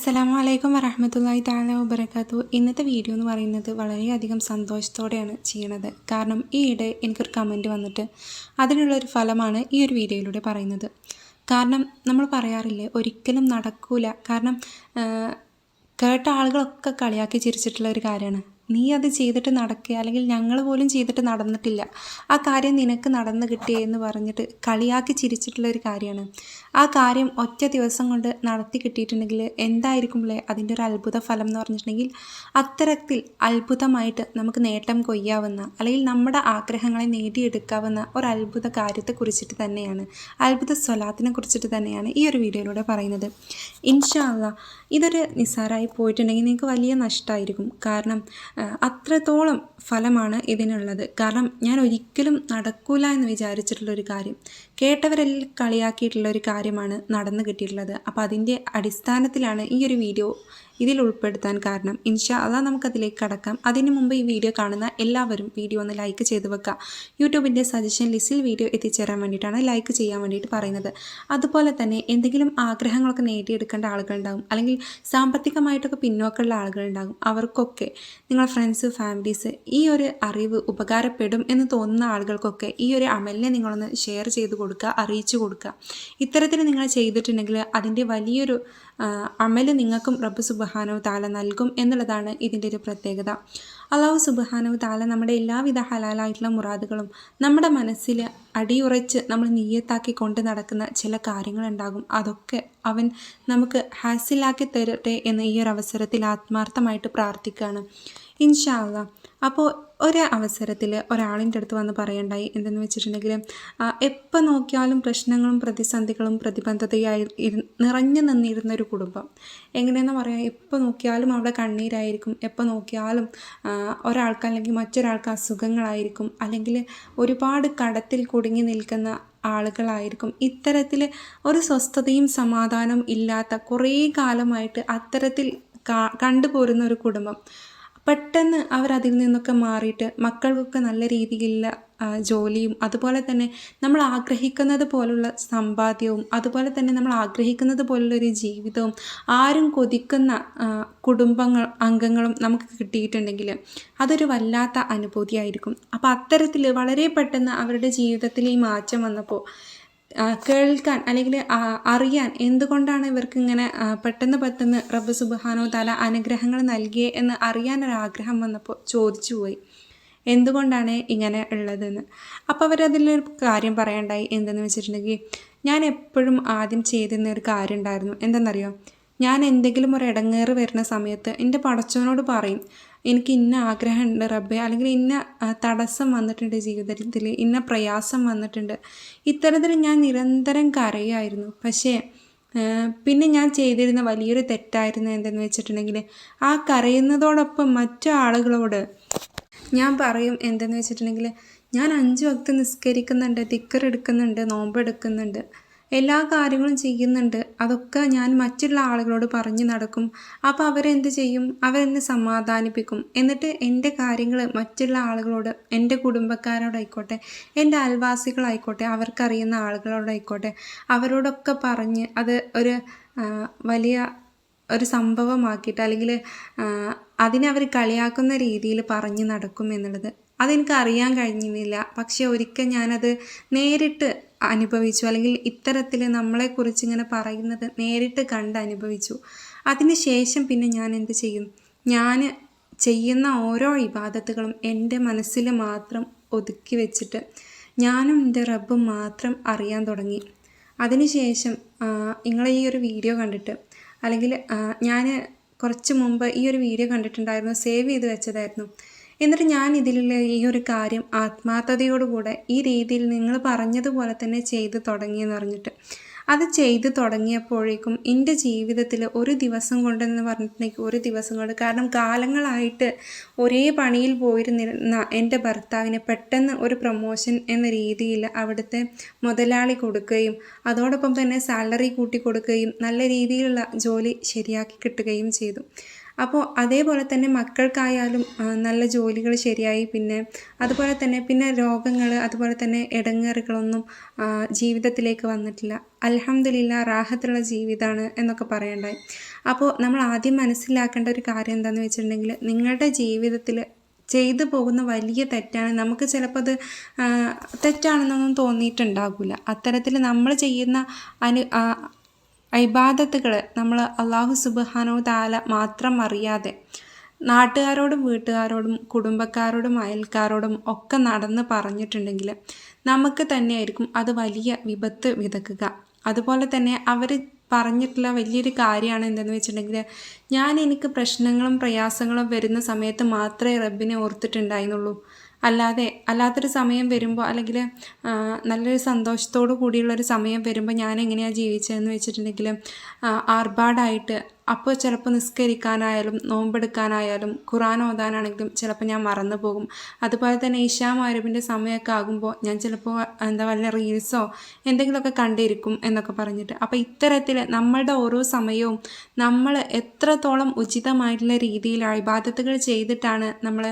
അസ്സലാമു അലൈക്കും വറഹ്മത്തുള്ളാഹി തആല വബറകാതുഹു. ഇന്നത്തെ വീഡിയോ എന്ന് പറയുന്നത് വളരെയധികം സന്തോഷത്തോടെയാണ് ചെയ്യണത്. കാരണം ഈയിടെ എനിക്കൊരു കമൻറ്റ് വന്നിട്ട് അതിനുള്ളൊരു ഫലമാണ് ഈ ഒരു വീഡിയോയിലൂടെ പറയുന്നത്. കാരണം നമ്മൾ പറയാറില്ലേ ഒരിക്കലും നടക്കൂല. കാരണം കേട്ട ആളുകളൊക്കെ കളിയാക്കി ചിരിച്ചിട്ടുള്ള ഒരു കാര്യമാണ്. നീ അത് ചെയ്തിട്ട് നടക്കുക, അല്ലെങ്കിൽ ഞങ്ങൾ പോലും ചെയ്തിട്ട് നടന്നിട്ടില്ല, ആ കാര്യം നിനക്ക് നടന്നു കിട്ടിയേ എന്ന് പറഞ്ഞിട്ട് കളിയാക്കി ചിരിച്ചിട്ടുള്ള ഒരു കാര്യമാണ്. ആ കാര്യം ഒറ്റ ദിവസം കൊണ്ട് നടത്തി കിട്ടിയിട്ടുണ്ടെങ്കിൽ എന്തായിരിക്കുമ്പോഴേ അതിൻ്റെ ഒരു അത്ഭുത ഫലം എന്ന് പറഞ്ഞിട്ടുണ്ടെങ്കിൽ അത്തരത്തിൽ അത്ഭുതമായിട്ട് നമുക്ക് നേട്ടം കൊയ്യാവുന്ന, അല്ലെങ്കിൽ നമ്മുടെ ആഗ്രഹങ്ങളെ നേടിയെടുക്കാവുന്ന ഒരു അത്ഭുത കാര്യത്തെക്കുറിച്ചിട്ട് തന്നെയാണ്, അത്ഭുത സ്വലാത്തിനെ കുറിച്ചിട്ട് തന്നെയാണ് ഈ ഒരു വീഡിയോയിലൂടെ പറയുന്നത്. ഇൻഷാ അല്ലാഹ് ഇതൊരു നിസ്സാരമായി പോയിട്ടുണ്ടെങ്കിൽ നിങ്ങൾക്ക് വലിയ നഷ്ടമായിരിക്കും. കാരണം അത്രത്തോളം ഫലമാണ് ഇതിനുള്ളത്. കാരണം ഞാൻ ഒരിക്കലും നടക്കൂല എന്ന് വിചാരിച്ചിട്ടുള്ളൊരു കാര്യം, കേട്ടവരെല്ലാം കളിയാക്കിയിട്ടുള്ള ഒരു കാര്യമാണ് നടന്നു കിട്ടിയിട്ടുള്ളത്. അപ്പോൾ അതിൻ്റെ അടിസ്ഥാനത്തിലാണ് ഈ ഒരു വീഡിയോ ഇതിൽ ഉൾപ്പെടുത്താൻ കാരണം. ഇൻഷാ അല്ലാഹ് നമുക്കതിലേക്ക് കടക്കാം. അതിന് മുമ്പ് ഈ വീഡിയോ കാണുന്ന എല്ലാവരും വീഡിയോ ഒന്ന് ലൈക്ക് ചെയ്ത് വെക്കുക. യൂട്യൂബിൻ്റെ സജഷൻ ലിസ്റ്റിൽ വീഡിയോ എത്തിച്ചേരാൻ വേണ്ടിയിട്ടാണ് ലൈക്ക് ചെയ്യാൻ വേണ്ടിയിട്ട് പറയുന്നത്. അതുപോലെ തന്നെ എന്തെങ്കിലും ആഗ്രഹങ്ങളൊക്കെ നേടിയെടുക്കേണ്ട ആളുകളുണ്ടാകും, അല്ലെങ്കിൽ സാമ്പത്തികമായിട്ടൊക്കെ പിന്നോക്കമുള്ള ആളുകളുണ്ടാകും. അവർക്കൊക്കെ നിങ്ങളുടെ ഫ്രണ്ട്സ്, ഫാമിലീസ് ഈ ഒരു അറിവ് ഉപകാരപ്പെടും എന്ന് തോന്നുന്ന ആളുകൾക്കൊക്കെ ഈ ഒരു അമലിനെ നിങ്ങളൊന്ന് ഷെയർ ചെയ്ത് കൊടുക്കുക, അറിയിച്ചു കൊടുക്കുക. ഇത്തരത്തിൽ നിങ്ങൾ ചെയ്തിട്ടുണ്ടെങ്കിൽ അതിൻ്റെ വലിയൊരു അമല് നിങ്ങൾക്കും റബ്ബ് സുബ്ഹാനഹു തആല നൽകും എന്നുള്ളതാണ് ഇതിൻ്റെ ഒരു പ്രത്യേകത. അല്ലാഹു സുബ്ഹാനഹു തആല നമ്മുടെ എല്ലാവിധ ഹലാലായിട്ടുള്ള മുറാദുകളും നമ്മുടെ മനസ്സിൽ അടിയുറച്ച് നമ്മൾ നിയ്യത്താക്കി കൊണ്ട് നടക്കുന്ന ചില കാര്യങ്ങളുണ്ടാകും. അതൊക്കെ അവൻ നമുക്ക് ഹാസിലാക്കി തരട്ടെ എന്ന് ഈ ഒരു അവസരത്തിൽ ആത്മാർത്ഥമായിട്ട് പ്രാർത്ഥിക്കുകയാണ്. ഇൻഷാ അല്ലാഹ്. അപ്പോൾ ഒരു അവസരത്തിൽ ഒരാളിൻ്റെ അടുത്ത് വന്ന് പറയണ്ടായി, എന്തെന്ന് വെച്ചിട്ടുണ്ടെങ്കിൽ എപ്പോൾ നോക്കിയാലും പ്രശ്നങ്ങളും പ്രതിസന്ധികളും പ്രതിബദ്ധതയായി നിറഞ്ഞു നിന്നിരുന്നൊരു കുടുംബം. എങ്ങനെയെന്ന് പറയാം, എപ്പോൾ നോക്കിയാലും അവിടെ കണ്ണീരായിരിക്കും, എപ്പോൾ നോക്കിയാലും ഒരാൾക്ക് അല്ലെങ്കിൽ മറ്റൊരാൾക്ക് അസുഖങ്ങളായിരിക്കും, അല്ലെങ്കിൽ ഒരുപാട് കടത്തിൽ കുടുങ്ങി നിൽക്കുന്ന ആളുകളായിരിക്കും. ഇത്തരത്തിൽ ഒരു സ്വസ്ഥതയും സമാധാനവും ഇല്ലാത്ത കുറേ കാലമായിട്ട് അത്തരത്തിൽ കണ്ടുപോരുന്ന ഒരു കുടുംബം പെട്ടെന്ന് അവരതിൽ നിന്നൊക്കെ മാറിയിട്ട് മക്കൾക്കൊക്കെ നല്ല രീതിയിലുള്ള ജോലിയും, അതുപോലെ തന്നെ നമ്മൾ ആഗ്രഹിക്കുന്നത് പോലുള്ള സമ്പാദ്യവും, അതുപോലെ തന്നെ നമ്മൾ ആഗ്രഹിക്കുന്നത് പോലുള്ളൊരു ജീവിതവും, ആരും കൊതിക്കുന്ന അംഗങ്ങളും നമുക്ക് കിട്ടിയിട്ടുണ്ടെങ്കിൽ അതൊരു വല്ലാത്ത അനുഭൂതിയായിരിക്കും. അപ്പോൾ അത്തരത്തിൽ വളരെ പെട്ടെന്ന് അവരുടെ ജീവിതത്തിൽ ഈ മാറ്റം വന്നപ്പോൾ കേൾക്കാൻ, അല്ലെങ്കിൽ അറിയാൻ എന്തുകൊണ്ടാണ് ഇവർക്ക് ഇങ്ങനെ പെട്ടെന്ന് റബ്ബ് സുബ്ഹാനഹു തആല അനുഗ്രഹങ്ങൾ നൽകിയേ എന്ന് അറിയാനൊരാഗ്രഹം വന്നപ്പോൾ ചോദിച്ചു പോയി, എന്തുകൊണ്ടാണ് ഇങ്ങനെ ഉള്ളതെന്ന്. അപ്പോൾ അവരതിലൊരു കാര്യം പറയണ്ടായി. എന്തെന്ന് വെച്ചിട്ടുണ്ടെങ്കിൽ, ഞാൻ എപ്പോഴും ആദ്യം ചെയ്തിരുന്ന ഒരു കാര്യം ഉണ്ടായിരുന്നു. എന്തെന്നറിയോ, ഞാൻ എന്തെങ്കിലും ഒരു ഇടങ്ങേറ് വരുന്ന സമയത്ത് എൻ്റെ പടച്ചവനോട് പറയും, എനിക്ക് ഇന്ന ആഗ്രഹമുണ്ട് റബ്ബേ, അല്ലെങ്കിൽ ഇന്ന തടസ്സം വന്നിട്ടുണ്ട് ജീവിതത്തിൽ, ഇന്ന പ്രയാസം വന്നിട്ടുണ്ട്. ഇത്തരത്തിൽ ഞാൻ നിരന്തരം കരയായിരുന്നു. പക്ഷേ പിന്നെ ഞാൻ ചെയ്തിരുന്ന വലിയൊരു തെറ്റായിരുന്നു എന്തെന്ന് വെച്ചിട്ടുണ്ടെങ്കിൽ, ആ കരയുന്നതോടൊപ്പം മറ്റു ആളുകളോട് ഞാൻ പറയും, എന്തെന്ന് വെച്ചിട്ടുണ്ടെങ്കിൽ, ഞാൻ 5 വക്ത് നിസ്കരിക്കുന്നുണ്ട്, ദിക്ർ എടുക്കുന്നുണ്ട്, നോമ്പ് എടുക്കുന്നുണ്ട്, എല്ലാ കാര്യങ്ങളും ചെയ്യുന്നുണ്ട്, അതൊക്കെ ഞാൻ മറ്റുള്ള ആളുകളോട് പറഞ്ഞു നടക്കും. അപ്പോൾ അവരെന്ത് ചെയ്യും, അവരെന്നെ സമാധാനിപ്പിക്കും. എന്നിട്ട് എൻ്റെ കാര്യങ്ങൾ മറ്റുള്ള ആളുകളോട്, എൻ്റെ കുടുംബക്കാരോടായിക്കോട്ടെ, എൻ്റെ അയൽവാസികളായിക്കോട്ടെ, അവർക്കറിയുന്ന ആളുകളോടായിക്കോട്ടെ, അവരോടൊക്കെ പറഞ്ഞ് അത് ഒരു വലിയ ഒരു സംഭവമാക്കിയിട്ട്, അല്ലെങ്കിൽ അതിനെ അവർ കളിയാക്കുന്ന രീതിയിൽ പറഞ്ഞു നടക്കും എന്നുള്ളത് അതെനിക്ക് അറിയാൻ കഴിഞ്ഞിരുന്നില്ല. പക്ഷേ ഒരിക്കൽ ഞാനത് നേരിട്ട് അനുഭവിച്ചു, അല്ലെങ്കിൽ ഇത്തരത്തിൽ നമ്മളെക്കുറിച്ച് ഇങ്ങനെ പറയുന്നത് നേരിട്ട് കണ്ട് അനുഭവിച്ചു. അതിന് ശേഷം പിന്നെ ഞാൻ എന്ത് ചെയ്യും, ഞാൻ ചെയ്യുന്ന ഓരോ ഇബാദത്തുകളും എൻ്റെ മനസ്സിൽ മാത്രം ഒതുക്കി വെച്ചിട്ട് ഞാനും എൻ്റെ റബ്ബും മാത്രം അറിയാൻ തുടങ്ങി. അതിനുശേഷം നിങ്ങളെ ഈ ഒരു വീഡിയോ കണ്ടിട്ട്, അല്ലെങ്കിൽ ഞാൻ കുറച്ച് മുമ്പ് ഈ ഒരു വീഡിയോ കണ്ടിട്ടുണ്ടായിരുന്നു, സേവ് ചെയ്ത് വെച്ചതായിരുന്നു. എന്നിട്ട് ഞാൻ ഇതിലുള്ള ഈ ഒരു കാര്യം ആത്മാർത്ഥതയോടുകൂടെ ഈ രീതിയിൽ നിങ്ങൾ പറഞ്ഞതുപോലെ തന്നെ ചെയ്തു തുടങ്ങിയെന്ന് പറഞ്ഞിട്ട് അത് ചെയ്തു തുടങ്ങിയപ്പോഴേക്കും എൻ്റെ ജീവിതത്തിൽ ഒരു ദിവസം കൊണ്ടെന്ന് പറഞ്ഞിട്ടുണ്ടെങ്കിൽ ഒരു ദിവസം കൊണ്ട്, കാരണം കാലങ്ങളായിട്ട് ഒരേ പണിയിൽ പോയിരുന്നിരുന്ന എൻ്റെ ഭർത്താവിന് പെട്ടെന്ന് ഒരു പ്രൊമോഷൻ എന്ന രീതിയിൽ അവിടുത്തെ മുതലാളി കൊടുക്കുകയും അതോടൊപ്പം തന്നെ സാലറി കൂട്ടി കൊടുക്കുകയും നല്ല രീതിയിലുള്ള ജോലി ശരിയാക്കി കിട്ടുകയും ചെയ്തു. അപ്പോൾ അതേപോലെ തന്നെ മക്കൾക്കായാലും നല്ല ജോലികൾ ശരിയായി, അതുപോലെ തന്നെ രോഗങ്ങൾ, അതുപോലെ തന്നെ ഇടങ്ങേറുകളൊന്നും ജീവിതത്തിലേക്ക് വന്നിട്ടില്ല. അൽഹംദുലില്ലാ, റാഹത്തുള്ള ജീവിതമാണ് എന്നൊക്കെ പറയണ്ടായി. അപ്പോൾ നമ്മൾ ആദ്യം മനസ്സിലാക്കേണ്ട ഒരു കാര്യം എന്താണെന്ന് വെച്ചിട്ടുണ്ടെങ്കിൽ, നിങ്ങളുടെ ജീവിതത്തിൽ ചെയ്തു പോകുന്ന വലിയ തെറ്റാണ്. നമുക്ക് ചിലപ്പോൾ അത് തെറ്റാണെന്നൊന്നും തോന്നിയിട്ടുണ്ടാകില്ല. അത്തരത്തിൽ നമ്മൾ ചെയ്യുന്ന ഇബാദത്തുകൾ നമ്മൾ അല്ലാഹു സുബ്ഹാനഹു തആല മാത്രം അറിയാതെ നാട്ടുകാരോടും വീട്ടുകാരോടും കുടുംബക്കാരോടും അയൽക്കാരോടും ഒക്കെ നടന്ന് പറഞ്ഞിട്ടുണ്ടെങ്കിൽ നമുക്ക് തന്നെയായിരിക്കും അത് വലിയ വിപത്ത് വിതക്കുക. അതുപോലെ തന്നെ അവർ പറഞ്ഞിട്ടുള്ള വലിയൊരു കാര്യമാണ് എന്തെന്ന് വെച്ചിട്ടുണ്ടെങ്കിൽ, എനിക്ക് പ്രശ്നങ്ങളും പ്രയാസങ്ങളും വരുന്ന സമയത്ത് മാത്രമേ റബ്ബിനെ ഓർത്തിട്ടുണ്ടായിരുന്നുള്ളൂ, അല്ലാത്തൊരു സമയം വരുമ്പോൾ, അല്ലെങ്കിൽ നല്ലൊരു സന്തോഷത്തോടു കൂടിയുള്ളൊരു സമയം വരുമ്പോൾ ഞാൻ എങ്ങനെയാണ് ജീവിച്ചതെന്ന് വെച്ചിട്ടുണ്ടെങ്കിൽ ആർഭാടായിട്ട്, അപ്പോൾ ചിലപ്പോൾ നിസ്കരിക്കാനായാലും നോമ്പെടുക്കാനായാലും ഖുർആൻ ഓതാനാണെങ്കിലും ചിലപ്പോൾ ഞാൻ മറന്നു പോകും. അതുപോലെ തന്നെ ഇശാ മഗ്‌രിബിൻ്റെ സമയമൊക്കെ ആകുമ്പോൾ ഞാൻ ചിലപ്പോൾ വല്ല റീൽസോ എന്തെങ്കിലുമൊക്കെ കണ്ടിരിക്കും എന്നൊക്കെ പറഞ്ഞിട്ട്. അപ്പോൾ ഇത്തരത്തിൽ നമ്മളുടെ ഓരോ സമയവും നമ്മൾ എത്രത്തോളം ഉചിതമായിട്ടുള്ള രീതിയിൽ ഇബാദത്തുകൾ ചെയ്തിട്ടാണ് നമ്മൾ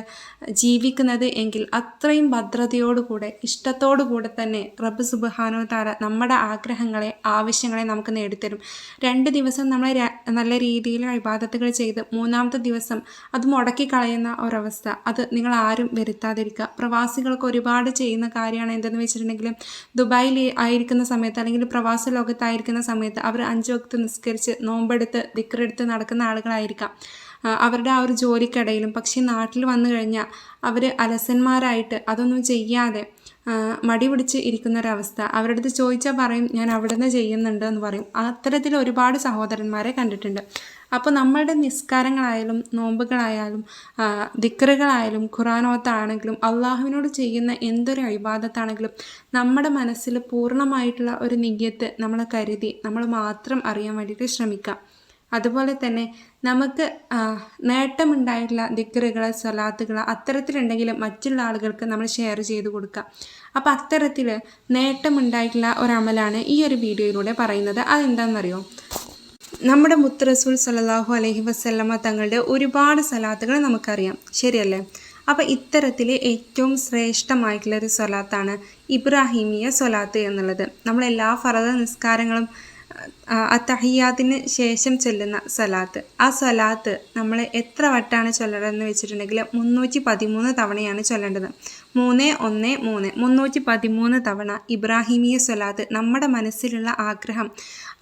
ജീവിക്കുന്നത് എങ്കിൽ അത്രയും ഭദ്രതയോടുകൂടെ ഇഷ്ടത്തോടുകൂടെ തന്നെ റബ്ബ് സുബ്ഹാനഹു തആല നമ്മുടെ ആഗ്രഹങ്ങളെ ആവശ്യങ്ങളെ നമുക്ക് നേടിത്തരും. 2 ദിവസം നമ്മൾ നല്ല രീതിയിൽ ഇബാദത്തുകൾ ചെയ്ത് 3-ാമത്തെ ദിവസം അത് മുടക്കി കളയുന്ന ഒരവസ്ഥ, അത് നിങ്ങൾ ആരും വരുത്താതിരിക്കുക. പ്രവാസികൾക്ക് ഒരുപാട് ചെയ്യുന്ന കാര്യമാണ് എന്തെന്ന് വെച്ചിട്ടുണ്ടെങ്കിൽ, ദുബായിൽ ആയിരിക്കുന്ന സമയത്ത് അല്ലെങ്കിൽ പ്രവാസ ലോകത്തായിരിക്കുന്ന സമയത്ത് അവർ 5 വക്ത് നിസ്കരിച്ച് നോമ്പെടുത്ത് ദിക്റെടുത്ത് നടക്കുന്ന ആളുകളായിരിക്കാം അവരുടെ ആ ഒരു ജോലിക്കിടയിലും. പക്ഷേ നാട്ടിൽ വന്നു കഴിഞ്ഞാൽ അവർ അലസന്മാരായിട്ട് അതൊന്നും ചെയ്യാതെ മടി പിടിച്ച് ഇരിക്കുന്നൊരവസ്ഥ. അവരുടെ അടുത്ത് ചോദിച്ചാൽ പറയും ഞാൻ അവിടെ നിന്ന് ചെയ്യുന്നുണ്ട് എന്ന് പറയും. അത്തരത്തിൽ ഒരുപാട് സഹോദരന്മാരെ കണ്ടിട്ടുണ്ട്. അപ്പോൾ നമ്മളുടെ നിസ്കാരങ്ങളായാലും നോമ്പുകളായാലും ദിക്റുകളായാലും ഖുർആനോത്താണെങ്കിലും അള്ളാഹുവിനോട് ചെയ്യുന്ന എന്തൊരു ഇബാദത്താണെങ്കിലും നമ്മുടെ മനസ്സിൽ പൂർണ്ണമായിട്ടുള്ള ഒരു നിയ്യത്ത് നമ്മൾ കരുതി നമ്മൾ മാത്രം അറിയാൻ വേണ്ടിയിട്ട് ശ്രമിക്കാം. അതുപോലെ തന്നെ നമുക്ക് നേട്ടമുണ്ടായിട്ടുള്ള ദിക്റുകൾ സ്വലാത്തുകൾ അത്തരത്തിലുണ്ടെങ്കിൽ മറ്റുള്ള ആളുകൾക്ക് നമ്മൾ ഷെയർ ചെയ്ത് കൊടുക്കുക. അപ്പോൾ അത്തരത്തിൽ നേട്ടമുണ്ടായിട്ടുള്ള ഒരമലാണ് ഈ ഒരു വീഡിയോയിലൂടെ പറയുന്നത്. അതെന്താണെന്നറിയോ? നമ്മുടെ മുത്ത് റസൂൽ സല്ലല്ലാഹു അലൈഹി വസല്ലമ തങ്ങളുടെ ഒരുപാട് സ്വലാത്തുകൾ നമുക്കറിയാം, ശരിയല്ലേ? അപ്പോൾ ഇത്തരത്തിൽ ഏറ്റവും ശ്രേഷ്ഠമായിട്ടുള്ളൊരു സ്വലാത്താണ് ഇബ്രാഹിമിയ സ്വലാത്ത് എന്നുള്ളത്. നമ്മളെല്ലാ ഫർദ് നിസ്കാരങ്ങളും അത്തഹിയാത്തിന് ശേഷം ചൊല്ലുന്ന സ്വലാത്ത്. ആ സ്വലാത്ത് നമ്മൾ എത്ര വട്ടാണ് ചൊല്ലേണ്ടതെന്ന് വെച്ചിട്ടുണ്ടെങ്കിൽ 313 തവണയാണ് ചൊല്ലേണ്ടത്. 313 313 തവണ ഇബ്രാഹിമിയ സ്വലാത്ത് നമ്മുടെ മനസ്സിലുള്ള ആഗ്രഹം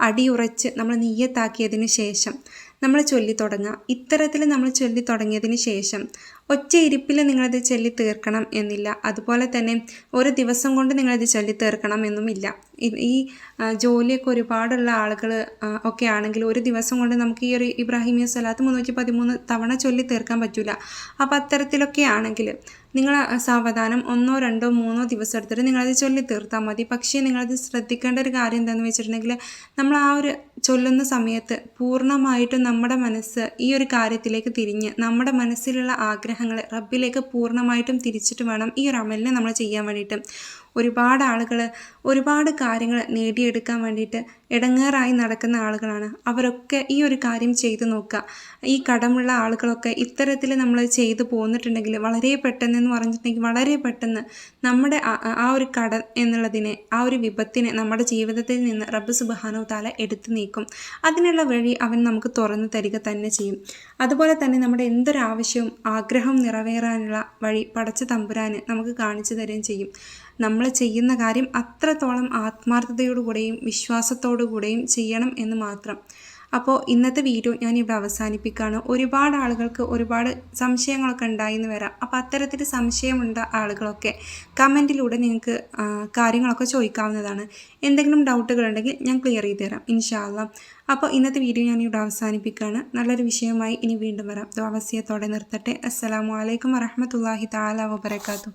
അടിയുറച്ച് നമ്മൾ നിയ്യത്താക്കിയതിന് ശേഷം നമ്മൾ ചൊല്ലി തുടങ്ങുക. ഇത്തരത്തിൽ നമ്മൾ ചൊല്ലി തുടങ്ങിയതിന് ശേഷം ഒറ്റ ഇരിപ്പിൽ നിങ്ങളത് ചൊല്ലി തീർക്കണം എന്നില്ല. അതുപോലെ തന്നെ ഒരു ദിവസം കൊണ്ട് നിങ്ങളത് ചൊല്ലി തീർക്കണം എന്നുമില്ല. ഈ ജോലിയൊക്കെ ഒരുപാടുള്ള ആളുകൾ ഒക്കെ ആണെങ്കിൽ ഒരു ദിവസം കൊണ്ട് നമുക്ക് ഈ ഒരു ഇബ്രാഹിമിയ സ്വലാത്ത് 313 തവണ ചൊല്ലി തീർക്കാൻ പറ്റില്ല. അപ്പോൾ അത്തരത്തിലൊക്കെ ആണെങ്കിൽ നിങ്ങൾ സാവധാനം 1, 2, 3 ദിവസം എടുത്തിട്ട് നിങ്ങളത് ചൊല്ലി തീർത്താൽ മതി. പക്ഷേ നിങ്ങളത് ശ്രദ്ധിക്കേണ്ട ഒരു കാര്യം എന്താണെന്ന് വെച്ചിട്ടുണ്ടെങ്കിൽ, നമ്മൾ ആ ഒരു ചൊല്ലുന്ന സമയത്ത് പൂർണ്ണമായിട്ടും നമ്മുടെ മനസ്സ് ഈ ഒരു കാര്യത്തിലേക്ക് തിരിഞ്ഞ് നമ്മുടെ മനസ്സിലുള്ള ആഗ്രഹങ്ങൾ റബ്ബിലേക്ക് പൂർണ്ണമായിട്ടും തിരിച്ചിട്ട് വേണം ഈ ഒരു അമലിനെ നമ്മൾ ചെയ്യാൻ വേണ്ടിയിട്ട്. ഒരുപാട് ആളുകൾ ഒരുപാട് കാര്യങ്ങൾ നേടിയെടുക്കാൻ വേണ്ടിയിട്ട് ഇടങ്ങേറായി നടക്കുന്ന ആളുകളാണ്. അവരൊക്കെ ഈ ഒരു കാര്യം ചെയ്തു നോക്കുക. ഈ കടമുള്ള ആളുകളൊക്കെ ഇത്തരത്തിൽ നമ്മൾ ചെയ്തു പോന്നിട്ടുണ്ടെങ്കിൽ വളരെ പെട്ടെന്ന് നമ്മുടെ ആ ഒരു കടം എന്നുള്ളതിനെ, ആ ഒരു വിപത്തിനെ നമ്മുടെ ജീവിതത്തിൽ നിന്ന് റബ്ബ് സുബ്ഹാനഹു തആല എടുത്തു നീക്കും. അതിനുള്ള വഴി അവൻ നമുക്ക് തുറന്നു തരിക തന്നെ ചെയ്യും. അതുപോലെ തന്നെ നമ്മുടെ എന്തൊരാവശ്യവും ആഗ്രഹം നിറവേറാനുള്ള വഴി പടച്ച തമ്പുരാന് നമുക്ക് കാണിച്ചു തരുകയും ചെയ്യും. നമ്മൾ ചെയ്യുന്ന കാര്യം അത്രത്തോളം ആത്മാർത്ഥതയോടുകൂടെയും വിശ്വാസത്തോടുകൂടെയും ചെയ്യണം എന്ന് മാത്രം. അപ്പോൾ ഇന്നത്തെ വീഡിയോ ഞാനിവിടെ അവസാനിപ്പിക്കുകയാണ്. ഒരുപാട് ആളുകൾക്ക് ഒരുപാട് സംശയങ്ങളൊക്കെ ഉണ്ടായിന്ന് വരാം. അപ്പോൾ അത്തരത്തിൽ സംശയമുണ്ട ആളുകളൊക്കെ കമൻറ്റിലൂടെ നിങ്ങൾക്ക് കാര്യങ്ങളൊക്കെ ചോദിക്കാവുന്നതാണ്. എന്തെങ്കിലും ഡൗട്ടുകൾ ഉണ്ടെങ്കിൽ ഞാൻ ക്ലിയർ ചെയ്ത് തരാം ഇൻഷാ അല്ലാഹ്. അപ്പോൾ ഇന്നത്തെ വീഡിയോ ഞാനിവിടെ അവസാനിപ്പിക്കുകയാണ്. നല്ലൊരു വിഷയമായി ഇനി വീണ്ടും വരാം. ദുആ വസിയത്തോടെ നിർത്തട്ടെ. അസ്സലാമു അലൈക്കും വറഹ്മത്തുള്ളാഹി തആല വബറകാതുഹു.